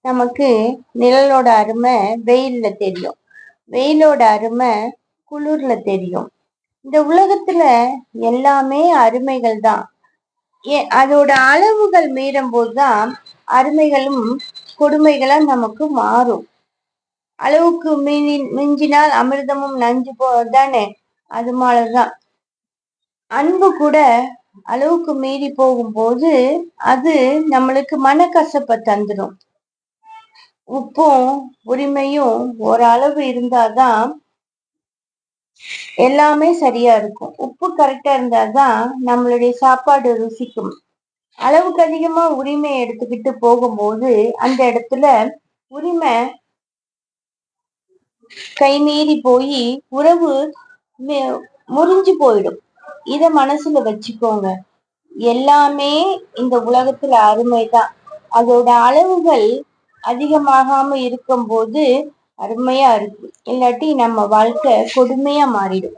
நமக்கு நிழலோட அருமை வெயில்ல தெரியும். வெயிலோட அருமை குளிர்ல தெரியும். இந்த உலகத்துல எல்லாமே அருமைகள் தான். அதோட அளவுகள் மீறும் போதுதான் அருமைகளும் கொடுமைகளா நமக்கு மாறும். அளவுக்கு மிஞ்சினால் அமிர்தமும் நஞ்சு தானே. அது மாதிரிதான் அன்பு கூட அளவுக்கு மீறி போகும்போது அது நம்மளுக்கு மனக்கசப்பை தந்துடும். உப்பும் உரிமையும் ஓரளவு இருந்தாதான் எல்லாமே சரியா இருக்கும். உப்பு கரெக்டா இருந்தாதான் நம்மளுடைய சாப்பாடு ருசிக்கும். அளவுக்கு அதிகமா உரிமை எடுத்துக்கிட்டு போகும்போது அந்த இடத்துல உரிமை கைமீறி போய் உறவு முறிஞ்சு போயிடும். இத மனசுல வச்சுக்கோங்க. எல்லாமே இந்த உலகத்துல அருமைதான். அதோட அளவுகள் அதிகமாகாம இருக்கும் போது அருமையா இருக்கு. இல்லாட்டி நம்ம வாழ்க்கை கொடுமையா மாறிடும்.